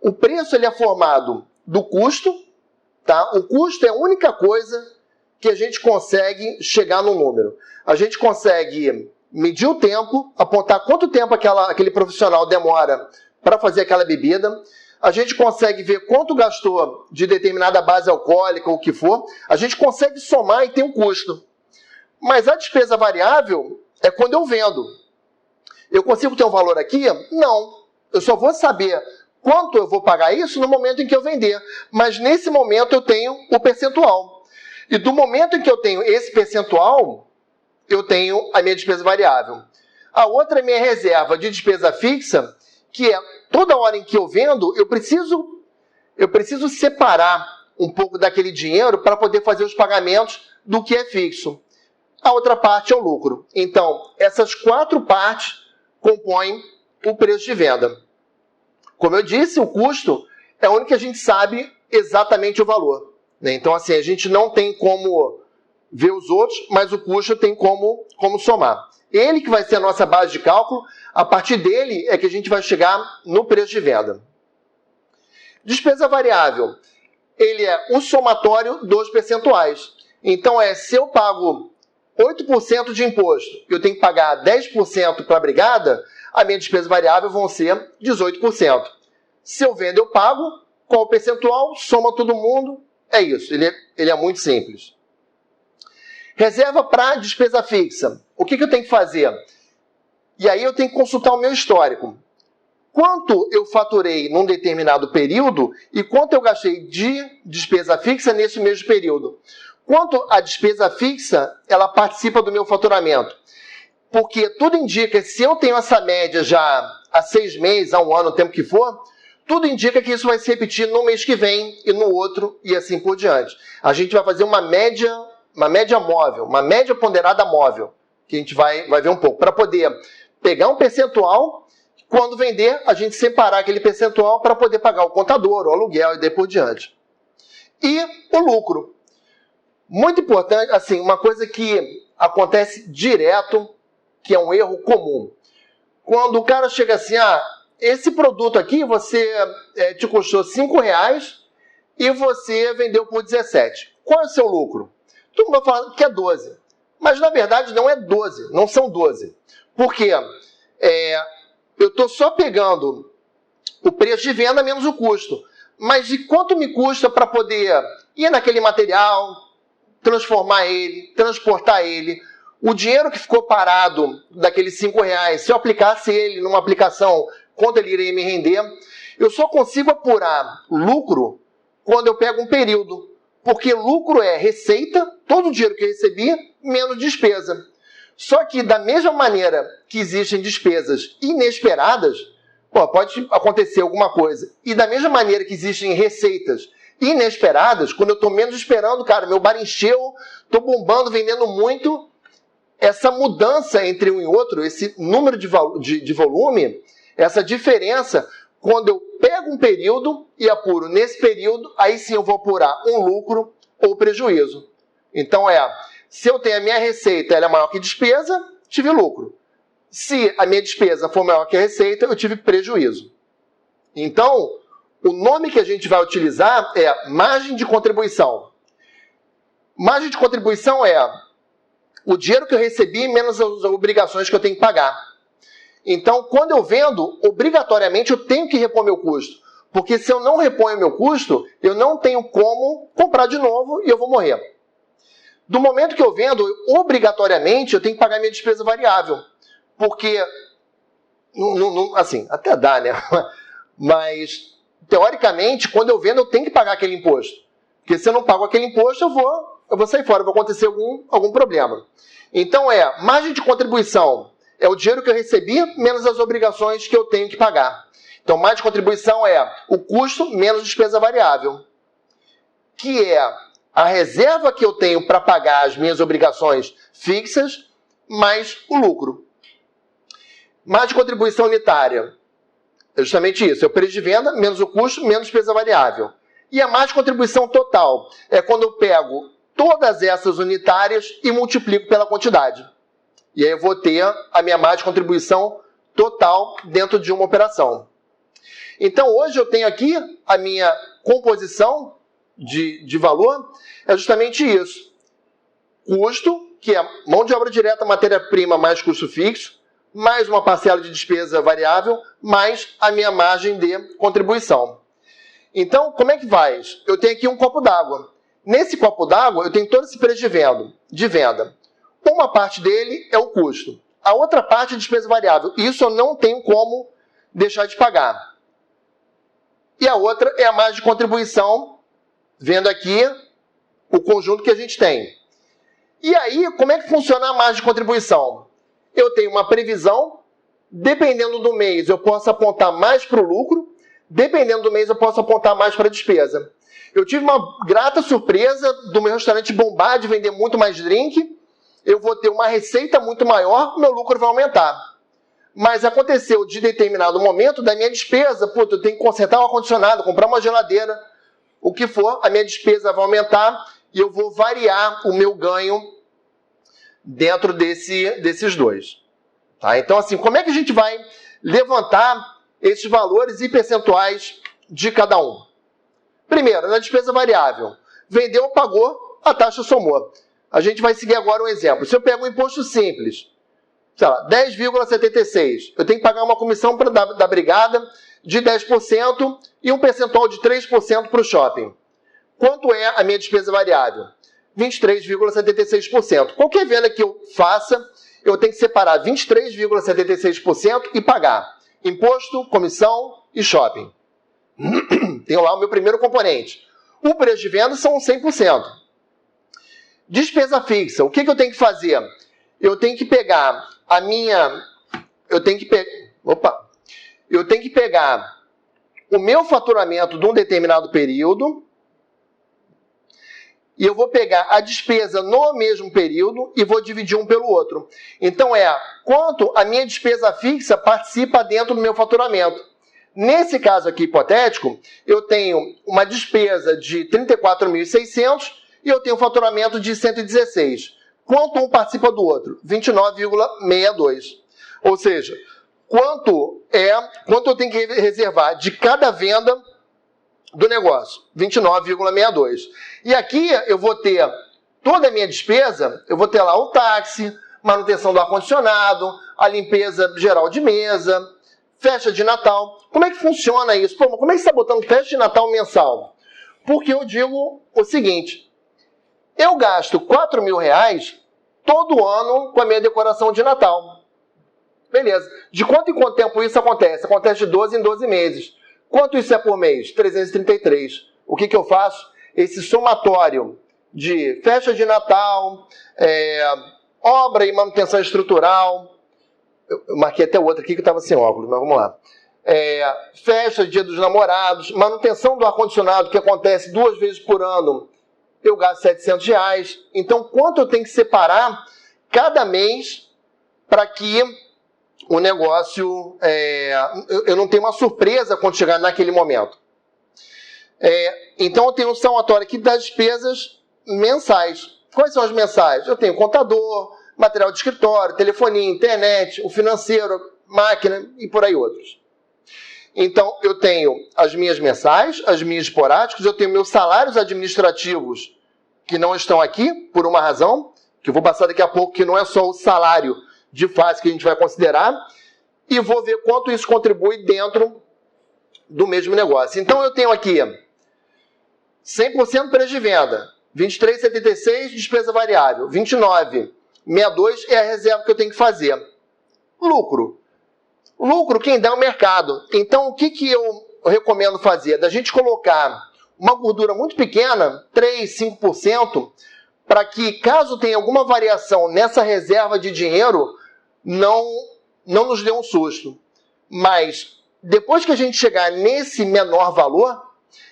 O preço ele é formado do custo, tá? O custo é a única coisa que a gente consegue chegar no número. A gente consegue medir o tempo, apontar quanto tempo aquele profissional demora para fazer aquela bebida. A gente consegue ver quanto gastou de determinada base alcoólica ou o que for. A gente consegue somar e tem um custo. Mas a despesa variável é quando eu vendo. Eu consigo ter um valor aqui? Não. Eu só vou saber quanto eu vou pagar isso no momento em que eu vender. Mas nesse momento eu tenho o percentual. E do momento em que eu tenho esse percentual, eu tenho a minha despesa variável. A outra é minha reserva de despesa fixa, que é toda hora em que eu vendo, eu preciso separar um pouco daquele dinheiro para poder fazer os pagamentos do que é fixo. A outra parte é o lucro. Então, essas 4 partes compõem o preço de venda. Como eu disse, o custo é o único que a gente sabe exatamente o valor, né? Então, assim, a gente não tem como ver os outros, mas o custo tem como somar. Ele que vai ser a nossa base de cálculo, a partir dele é que a gente vai chegar no preço de venda. Despesa variável, ele é o somatório dos percentuais. Então, se eu pago 8% de imposto, eu tenho que pagar 10% para a brigada, a minha despesa variável vão ser 18%. Se eu vendo, eu pago. Qual o percentual? Soma todo mundo. É isso. Ele é muito simples. Reserva para despesa fixa. O que eu tenho que fazer? E aí eu tenho que consultar o meu histórico. Quanto eu faturei num determinado período e quanto eu gastei de despesa fixa nesse mesmo período. Quanto a despesa fixa, ela participa do meu faturamento. Porque tudo indica, se eu tenho essa média já há 6 meses, há 1 ano, o tempo que for, tudo indica que isso vai se repetir no mês que vem e no outro e assim por diante. A gente vai fazer uma média móvel, uma média ponderada móvel, que a gente vai ver um pouco, para poder pegar um percentual, quando vender, a gente separar aquele percentual para poder pagar o contador, o aluguel e daí por diante. E o lucro. Muito importante, assim, uma coisa que acontece direto, que é um erro comum. Quando o cara chega assim, esse produto aqui te custou R$5 e você vendeu por 17. Qual é o seu lucro? Todo mundo vai falar que é 12. Mas na verdade não é 12, não são 12. Por quê? Eu estou só pegando o preço de venda menos o custo. Mas de quanto me custa para poder ir naquele material, transformar ele, transportar ele? O dinheiro que ficou parado daqueles R$5, se eu aplicasse ele numa aplicação, quanto ele iria me render? Eu só consigo apurar lucro quando eu pego um período. Porque lucro é receita, todo o dinheiro que eu recebi, menos despesa. Só que da mesma maneira que existem despesas inesperadas, pode acontecer alguma coisa. E da mesma maneira que existem receitas inesperadas, quando eu estou menos esperando, cara, meu bar encheu, estou bombando, vendendo muito. Essa mudança entre um e outro, esse número de volume, essa diferença, quando eu pego um período e apuro nesse período, aí sim eu vou apurar um lucro ou prejuízo. Então se eu tenho a minha receita, ela é maior que despesa, tive lucro. Se a minha despesa for maior que a receita, eu tive prejuízo. Então, o nome que a gente vai utilizar é margem de contribuição. Margem de contribuição é o dinheiro que eu recebi menos as obrigações que eu tenho que pagar. Então, quando eu vendo, obrigatoriamente eu tenho que repor meu custo. Porque se eu não reponho meu custo, eu não tenho como comprar de novo e eu vou morrer. Do momento que eu vendo, obrigatoriamente eu tenho que pagar minha despesa variável. Porque, assim, até dá, né? Mas, teoricamente, quando eu vendo, eu tenho que pagar aquele imposto. Porque se eu não pago aquele imposto, eu vou sair fora, vai acontecer algum problema. Então, margem de contribuição é o dinheiro que eu recebi menos as obrigações que eu tenho que pagar. Então, margem de contribuição é o custo menos despesa variável, que é a reserva que eu tenho para pagar as minhas obrigações fixas, mais o lucro. Margem de contribuição unitária é justamente isso, é o preço de venda menos o custo menos despesa variável. E a margem de contribuição total é quando eu pego todas essas unitárias e multiplico pela quantidade. E aí eu vou ter a minha margem de contribuição total dentro de uma operação. Então, hoje eu tenho aqui a minha composição de valor, é justamente isso. Custo, que é mão de obra direta, matéria-prima mais custo fixo, mais uma parcela de despesa variável, mais a minha margem de contribuição. Então, como é que faz? Eu tenho aqui um copo d'água. Nesse copo d'água, eu tenho todo esse preço de venda. Uma parte dele é o custo. A outra parte é a despesa variável. Isso eu não tenho como deixar de pagar. E a outra é a margem de contribuição, vendo aqui o conjunto que a gente tem. E aí, como é que funciona a margem de contribuição? Eu tenho uma previsão, dependendo do mês eu posso apontar mais para o lucro, dependendo do mês eu posso apontar mais para a despesa. Eu tive uma grata surpresa do meu restaurante bombar de vender muito mais drink, eu vou ter uma receita muito maior, meu lucro vai aumentar. Mas aconteceu de determinado momento da minha despesa, puta, eu tenho que consertar o ar-condicionado, comprar uma geladeira, o que for, a minha despesa vai aumentar e eu vou variar o meu ganho dentro desses dois. Tá? Então, assim, como é que a gente vai levantar esses valores e percentuais de cada um? Primeiro, na despesa variável. Vendeu, pagou, a taxa somou. A gente vai seguir agora um exemplo. Se eu pego um imposto simples, sei lá, 10,76, eu tenho que pagar uma comissão da brigada de 10% e um percentual de 3% para o shopping. Quanto é a minha despesa variável? 23,76%. Qualquer venda que eu faça, eu tenho que separar 23,76% e pagar imposto, comissão e shopping. Tenho lá o meu primeiro componente. O preço de venda são 100%. Despesa fixa. O que eu tenho que fazer? Eu tenho que pegar a minha... Eu tenho que pegar o meu faturamento de um determinado período e eu vou pegar a despesa no mesmo período e vou dividir um pelo outro. Então, quanto a minha despesa fixa participa dentro do meu faturamento. Nesse caso aqui hipotético, eu tenho uma despesa de 34.600 e eu tenho um faturamento de 116. Quanto um participa do outro? 29,62. Ou seja, quanto eu tenho que reservar de cada venda do negócio? 29,62. E aqui eu vou ter toda a minha despesa, eu vou ter lá o táxi, manutenção do ar-condicionado, a limpeza geral de mesa, festa de Natal. Como é que funciona isso? Pô, mas como é que você está botando festa de Natal mensal? Porque eu digo o seguinte, eu gasto R$4.000 todo ano com a minha decoração de Natal. Beleza. De quanto em quanto tempo isso acontece? Acontece de 12 em 12 meses. Quanto isso é por mês? 333. O que eu faço? Esse somatório de festa de Natal, obra e manutenção estrutural. Eu marquei até outra aqui que estava sem óculos, mas vamos lá. Festa, dia dos namorados, manutenção do ar-condicionado que acontece 2 vezes por ano, eu gasto R$700. Então, quanto eu tenho que separar cada mês para que o negócio... eu não tenho uma surpresa quando chegar naquele momento. Então, eu tenho um somatório aqui das despesas mensais. Quais são as mensais? Eu tenho contador, material de escritório, telefonia, internet, o financeiro, máquina e por aí outros. Então, eu tenho as minhas mensais, as minhas esporádicas, eu tenho meus salários administrativos que não estão aqui, por uma razão, que eu vou passar daqui a pouco, que não é só o salário de face que a gente vai considerar, e vou ver quanto isso contribui dentro do mesmo negócio. Então, eu tenho aqui 100% preço de venda, 23,76 despesa variável, 29,62 é a reserva que eu tenho que fazer. Lucro. Lucro quem dá é o mercado. Então, o que eu recomendo fazer? Da gente colocar uma gordura muito pequena, 3, 5%, para que, caso tenha alguma variação nessa reserva de dinheiro, não nos dê um susto. Mas, depois que a gente chegar nesse menor valor,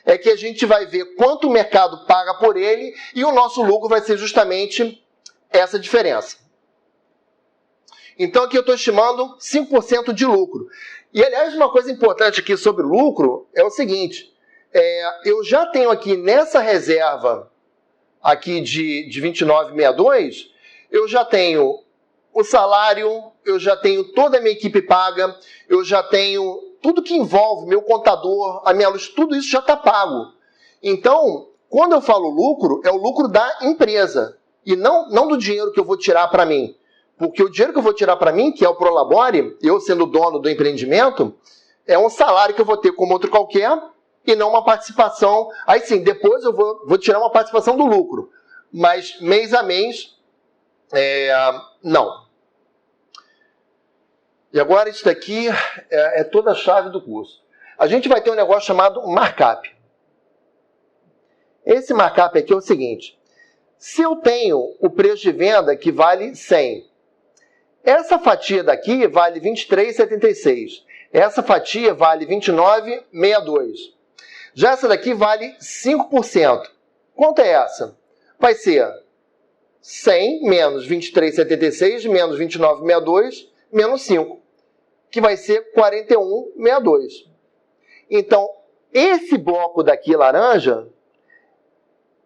é que a gente vai ver quanto o mercado paga por ele e o nosso lucro vai ser justamente essa diferença. Então, aqui eu estou estimando 5% de lucro. E, aliás, uma coisa importante aqui sobre lucro é o seguinte. Eu já tenho aqui nessa reserva aqui de 29,62, eu já tenho o salário, eu já tenho toda a minha equipe paga, eu já tenho tudo que envolve meu contador, a minha luz, tudo isso já está pago. Então, quando eu falo lucro, é o lucro da empresa e não do dinheiro que eu vou tirar para mim. Porque o dinheiro que eu vou tirar para mim, que é o Prolabore, eu sendo dono do empreendimento, é um salário que eu vou ter como outro qualquer e não uma participação. Aí sim, depois eu vou tirar uma participação do lucro. Mas mês a mês, não. E agora isso daqui é toda a chave do curso. A gente vai ter um negócio chamado markup. Esse markup aqui é o seguinte. Se eu tenho o preço de venda que vale 100, essa fatia daqui vale 23,76. Essa fatia vale 29,62. Já essa daqui vale 5%. Quanto é essa? Vai ser 100 menos 23,76 menos 29,62 menos 5, que vai ser 41,62. Então, esse bloco daqui laranja,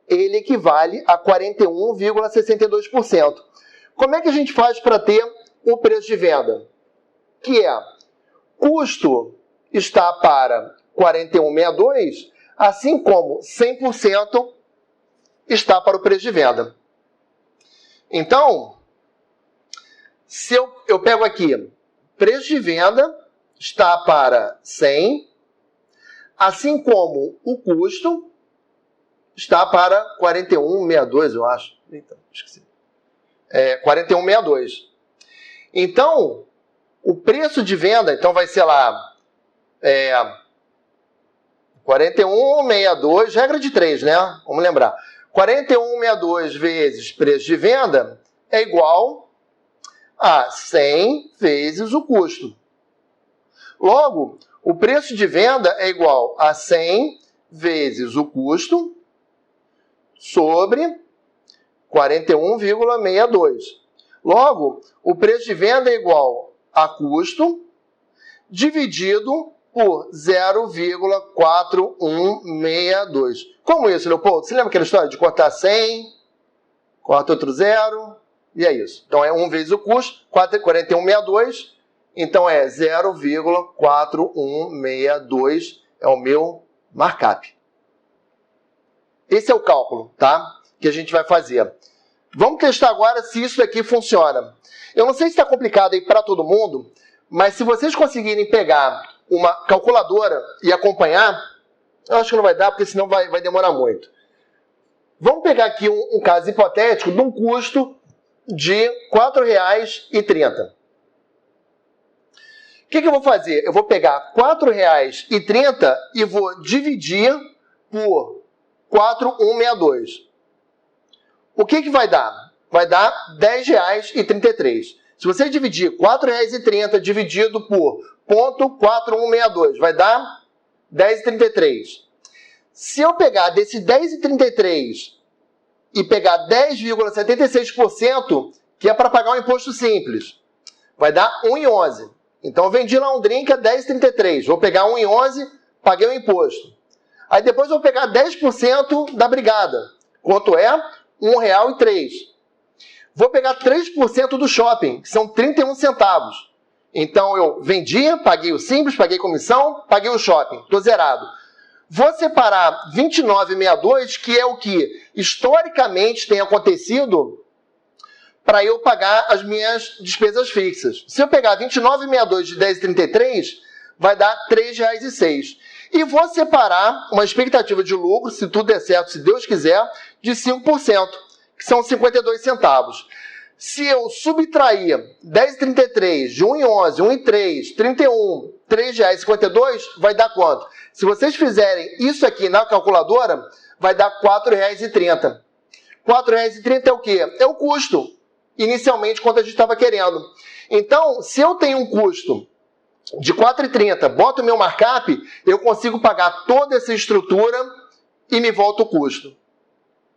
ele equivale a 41,62%. Como é que a gente faz para ter o preço de venda? Que é, custo está para 41,62, assim como 100% está para o preço de venda. Então, se eu pego aqui, preço de venda está para 100, assim como o custo está para 41,62, eu acho. Eita, esqueci. 41,62. Então, o preço de venda, então vai ser lá 41,62, regra de 3, né? Vamos lembrar. 41,62 vezes preço de venda é igual a 100 vezes o custo. Logo, o preço de venda é igual a 100 vezes o custo sobre 41,62. Logo, o preço de venda é igual a custo dividido por 0,4162. Como isso, Leopoldo? Você lembra aquela história de cortar 100, corta outro zero, e é isso. Então, é 1 vezes o custo, 41,62, então é 0,4162, é o meu markup. Esse é o cálculo, tá? Que a gente vai fazer. Vamos testar agora se isso daqui funciona. Eu não sei se está complicado aí para todo mundo, mas se vocês conseguirem pegar uma calculadora e acompanhar, eu acho que não vai dar, porque senão vai demorar muito. Vamos pegar aqui um caso hipotético de um custo de R$ 4,30. O que eu vou fazer? Eu vou pegar R$ 4,30 e vou dividir por 4,162. O que vai dar? Vai dar R$ 10,33. Se você dividir R$ 4,30 dividido por 0,4162, vai dar R$ 10,33. Se eu pegar desse R$ 10,33 e pegar 10,76%, que é para pagar um imposto simples, vai dar R$ 1,11. Então eu vendi lá um drink a R$ 10,33. Vou pegar R$ 1,11, paguei o imposto. Aí depois eu vou pegar 10% da brigada. Quanto é? R$ 1,03. Vou pegar 3% do shopping, que são 31 centavos. Então eu vendi, paguei o simples, paguei comissão, paguei o shopping. Estou zerado. Vou separar 29,62, que é o que historicamente tem acontecido para eu pagar as minhas despesas fixas. Se eu pegar 29,62 de 10,33, vai dar R$ 3,06. E vou separar uma expectativa de lucro, se tudo der certo, se Deus quiser, de 5%, que são 52 centavos. Se eu subtrair 10,33 de 1,11, 1,3, 31, R$ 3,52, vai dar quanto? Se vocês fizerem isso aqui na calculadora, vai dar R$ 4,30. R$ 4,30 é o quê? É o custo, inicialmente, quanto a gente estava querendo. Então, se eu tenho um custo de R$ 4,30, boto o meu markup, eu consigo pagar toda essa estrutura e me volta o custo.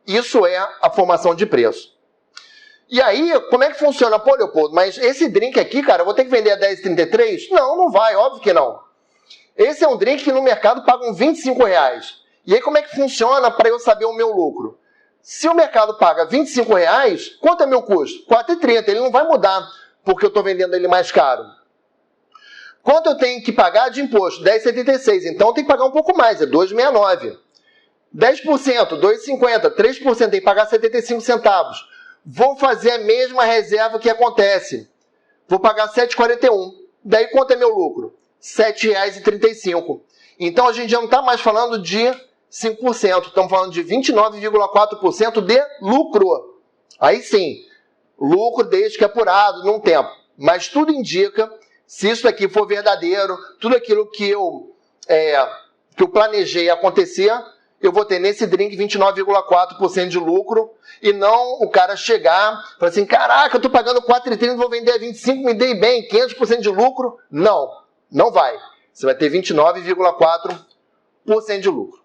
Isso é a formação de preço. E aí, como é que funciona? Pô, Leopoldo, mas esse drink aqui, cara, eu vou ter que vender a 10,33? Não, não vai, óbvio que não. Esse é um drink que no mercado pagam R$ 25. E aí, como é que funciona para eu saber o meu lucro? Se o mercado paga R$ 25, quanto é meu custo? R$ 4,30. Ele não vai mudar porque eu estou vendendo ele mais caro. Quanto eu tenho que pagar de imposto? 10,76. Então eu tenho que pagar um pouco mais, é 2,69. 10%, 2,50. 3% tem que pagar 75 centavos. Vou fazer a mesma reserva que acontece. Vou pagar 7,41. Daí quanto é meu lucro? R$ 7,35. Então a gente já não está mais falando de 5%. Estamos falando de 29,4% de lucro. Aí sim, lucro desde que é apurado num tempo. Mas tudo indica, se isso aqui for verdadeiro, tudo aquilo que eu planejei acontecer, eu vou ter nesse drink 29,4% de lucro e não o cara chegar e falar assim, caraca, eu estou pagando 4,30, vou vender a 25, me dei bem, 500% de lucro. Não, não vai. Você vai ter 29,4% de lucro.